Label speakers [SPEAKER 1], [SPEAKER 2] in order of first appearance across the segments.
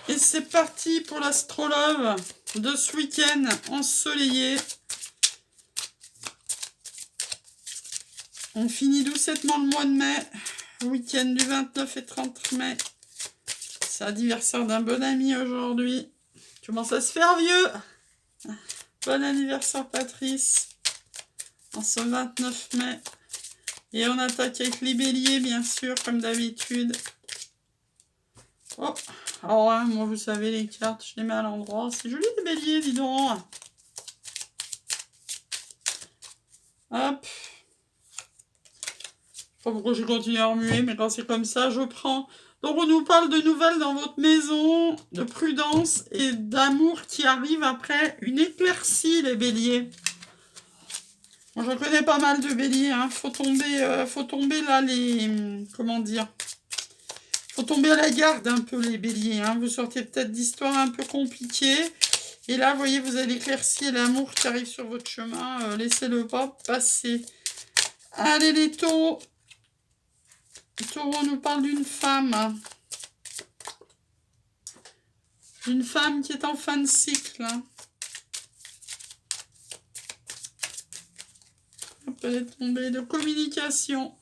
[SPEAKER 1] Et c'est parti pour l'astrologue de ce week-end ensoleillé. On finit doucettement le mois de mai, week-end du 29 et 30 mai. C'est l'anniversaire d'un bon ami aujourd'hui. Commence à se faire vieux. Bon anniversaire Patrice, en ce 29 mai. Et on attaque avec les béliers, bien sûr, comme d'habitude. Oh, alors hein, moi vous savez les cartes, je les mets à l'endroit. C'est joli les béliers, dis donc. Hop. Pas pourquoi je continue à remuer, mais quand c'est comme ça, je prends. Donc on nous parle de nouvelles dans votre maison, de prudence et d'amour qui arrive après une éclaircie, les béliers. Moi j'en connais pas mal de béliers, hein. Faut tomber là les... Comment dire? Faut tomber à la garde un peu les béliers, hein. Vous sortez peut-être d'histoires un peu compliquées. Et là, vous voyez, vous avez l'éclaircie et l'amour qui arrive sur votre chemin. Laissez-le pas passer. Allez les taureaux. Le taureau nous parle d'une femme. Une femme qui est en fin de cycle. Elle est tombée de communication.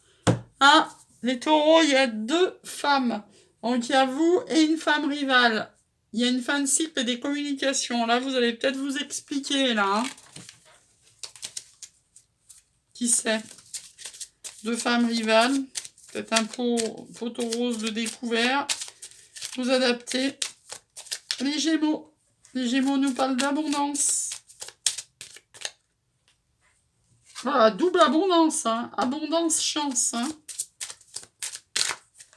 [SPEAKER 1] Ah, les taureaux, il y a deux femmes. Donc, il y a vous et une femme rivale. Il y a une fin de cycle et des communications. Là, vous allez peut-être vous expliquer, là. Hein. Qui sait? Deux femmes rivales. Peut-être un poteau rose de découvert. Vous adaptez. Les Gémeaux. Les Gémeaux nous parlent d'abondance. Voilà, double abondance. Hein. Abondance, chance. Hein.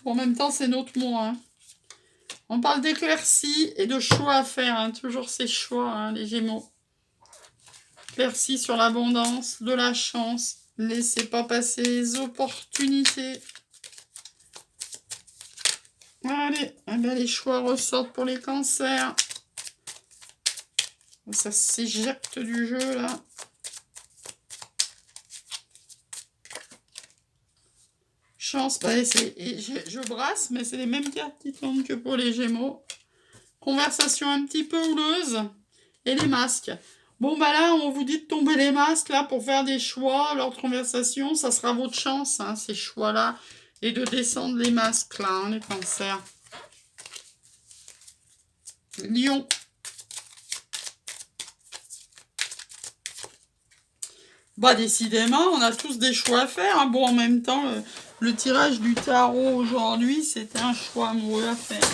[SPEAKER 1] En même temps, c'est notre mot. Hein. On parle d'éclaircie et de choix à faire. Hein. Toujours ces choix, hein, les Gémeaux. Éclaircie sur l'abondance, de la chance. Laissez pas passer les opportunités. Allez, eh bien, les choix ressortent pour les cancers. Ça s'éjecte du jeu, là. Chance, bah, je brasse, mais c'est les mêmes cartes qui tombent que pour les Gémeaux. Conversation un petit peu houleuse. Et les masques. Bon, bah là, on vous dit de tomber les masques, là, pour faire des choix. Lors de conversation, ça sera votre chance, hein, ces choix-là. Et de descendre les masques, là, hein, les cancers. Lion. Bah, décidément, on a tous des choix à faire. Hein. Bon, en même temps, le tirage du tarot aujourd'hui, c'était un choix amoureux à faire.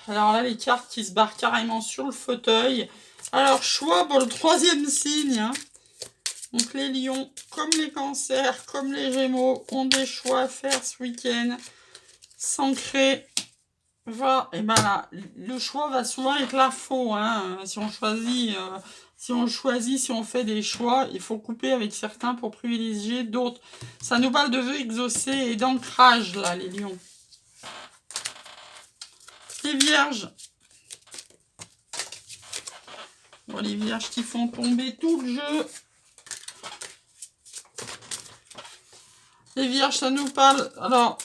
[SPEAKER 1] Alors là, les cartes qui se barrent carrément sur le fauteuil. Alors, choix pour le troisième signe. Hein. Donc, les lions, comme les cancers, comme les gémeaux, ont des choix à faire ce week-end. S'ancrer va, et ben là, le choix va souvent être la faux. Hein. Si on choisit, si on fait des choix, il faut couper avec certains pour privilégier d'autres. Ça nous parle de vœux exaucés et d'ancrage, là, les lions. Les vierges. Bon, les vierges qui font tomber tout le jeu. Les vierges, ça nous parle... Alors,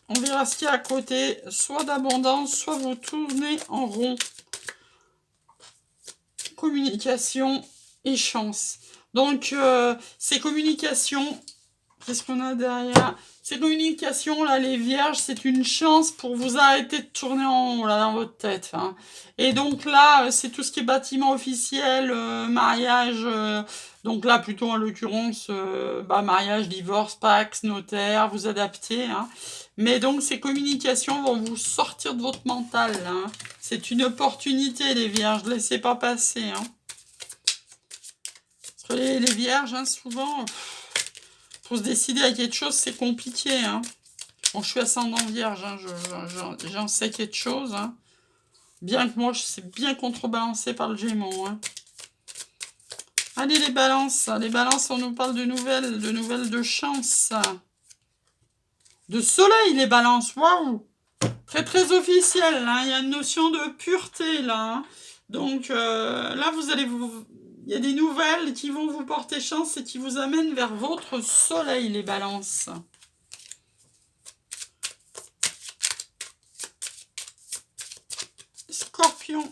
[SPEAKER 1] on verra ce qu'il y a à côté. Soit d'abondance, soit vous tournez en rond. Communication et chance. Donc, ces communications... Qu'est-ce qu'on a derrière? Ces communications, là, les vierges, c'est une chance pour vous arrêter de tourner en rond, là, dans votre tête. Hein. Et donc là, c'est tout ce qui est bâtiment officiel, mariage. Donc là, plutôt en l'occurrence, mariage, divorce, pax, notaire, vous adaptez. Hein. Mais donc, ces communications vont vous sortir de votre mental. Hein. C'est une opportunité, les vierges. Ne laissez pas passer. Hein. Parce que les vierges, hein, souvent... Pour se décider à quelque chose, c'est compliqué. Hein. Bon, je suis ascendant vierge, hein, j'en sais quelque chose. Hein. Bien que moi, c'est bien contrebalancé par le Gémeaux. Hein. Allez, les balances. Les balances, on nous parle de nouvelles de chance. De soleil, les balances. Waouh! Très, très officiel. Hein. Il y a une notion de pureté, là. Hein. Donc, là, vous allez vous... Il y a des nouvelles qui vont vous porter chance et qui vous amènent vers votre soleil, les balances. Scorpion.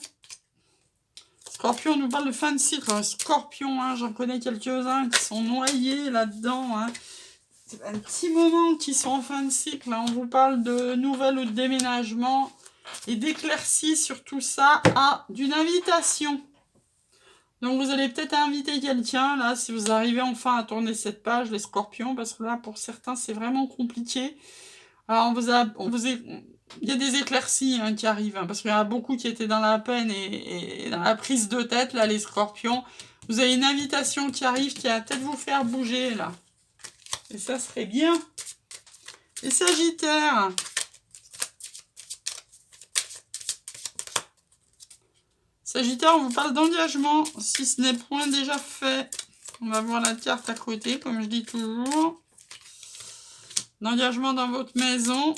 [SPEAKER 1] Scorpion nous parle de fin de cycle. Scorpion, hein, j'en connais quelques-uns qui sont noyés là-dedans. Hein. C'est un petit moment qui sont en fin de cycle. Hein. On vous parle de nouvelles ou de déménagement et d'éclaircies sur tout ça d'une invitation. Donc vous allez peut-être inviter quelqu'un, là, si vous arrivez enfin à tourner cette page, les scorpions, parce que là, pour certains, c'est vraiment compliqué. Alors, il y a des éclaircies hein, qui arrivent, hein, parce qu'il y en a beaucoup qui étaient dans la peine et dans la prise de tête, là, les scorpions. Vous avez une invitation qui arrive, qui va peut-être vous faire bouger, là. Et ça serait bien. Les sagittaires. Sagittaire, on vous parle d'engagement, si ce n'est point déjà fait. On va voir la carte à côté, comme je dis toujours. D'engagement dans votre maison.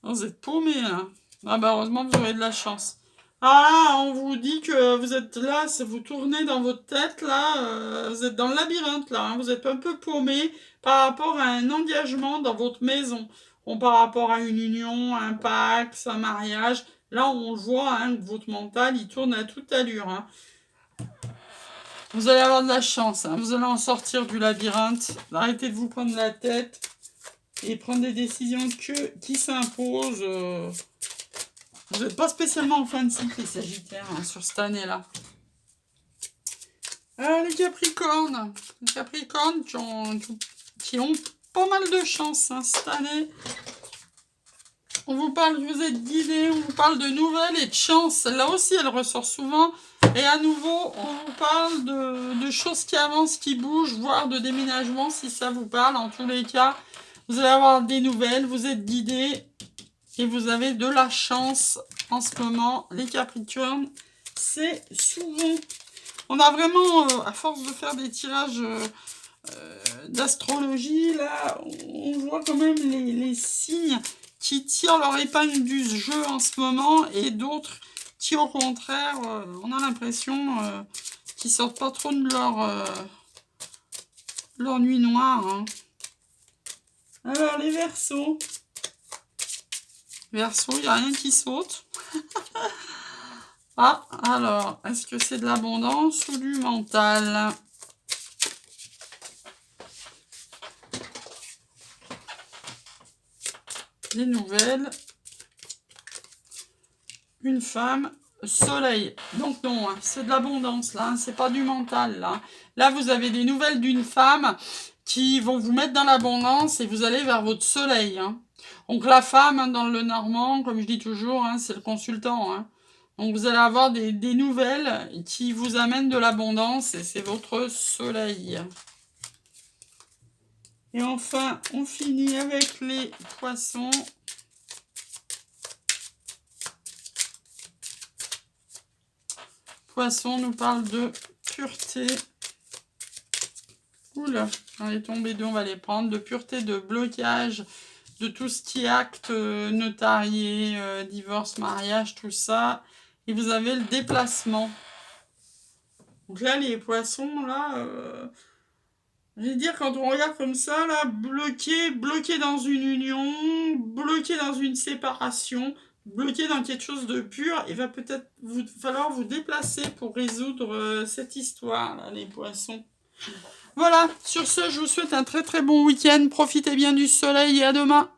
[SPEAKER 1] Oh, vous êtes paumé, là. Ah bah heureusement, vous aurez de la chance. Ah là, on vous dit que vous êtes là, vous tournez dans votre tête, là, vous êtes dans le labyrinthe, là, hein, vous êtes un peu paumé par rapport à un engagement dans votre maison, ou par rapport à une union, un pacte, un mariage. Là, on voit hein, que votre mental, il tourne à toute allure. Hein. Vous allez avoir de la chance, hein, vous allez en sortir du labyrinthe, arrêtez de vous prendre la tête et prendre des décisions qui s'imposent. Vous n'êtes pas spécialement en fin de cycle, les Sagittaires, hein, sur cette année-là. Les Capricornes. Les Capricornes qui ont pas mal de chance hein, cette année. On vous parle que vous êtes guidés, on vous parle de nouvelles et de chance. Là aussi, elle ressort souvent. Et à nouveau, on vous parle de choses qui avancent, qui bougent, voire de déménagement, si ça vous parle. En tous les cas, vous allez avoir des nouvelles, vous êtes guidés. Et vous avez de la chance en ce moment, les Capricornes. C'est souvent... On a vraiment, à force de faire des tirages d'astrologie, là, on voit quand même les signes qui tirent leur épingle du jeu en ce moment. Et d'autres qui, au contraire, on a l'impression qu'ils sortent pas trop de leur nuit noire. Hein. Alors, les Verseaux. Verseau, il n'y a rien qui saute. Ah, alors, est-ce que c'est de l'abondance ou du mental? Des nouvelles. Une femme, soleil. Donc non, hein, c'est de l'abondance là, hein, c'est pas du mental là. Là, vous avez des nouvelles d'une femme qui vont vous mettre dans l'abondance et vous allez vers votre soleil. Hein. Donc la femme, hein, dans le normand, comme je dis toujours, hein, c'est le consultant. Hein. Donc vous allez avoir des nouvelles qui vous amènent de l'abondance et c'est votre soleil. Et enfin, on finit avec les poissons. Poisson nous parle de pureté. Oula, on est tombé deux, on va les prendre. De pureté, de blocage, de tout ce qui est acte notarié, divorce, mariage, tout ça. Et vous avez le déplacement. Donc là, les poissons, là, je vais dire, quand on regarde comme ça, là, bloqué dans une union, bloqué dans une séparation, bloqué dans quelque chose de pur, il va peut-être falloir vous déplacer pour résoudre cette histoire, là, les poissons. Voilà, sur ce, je vous souhaite un très très bon week-end. Profitez bien du soleil et à demain.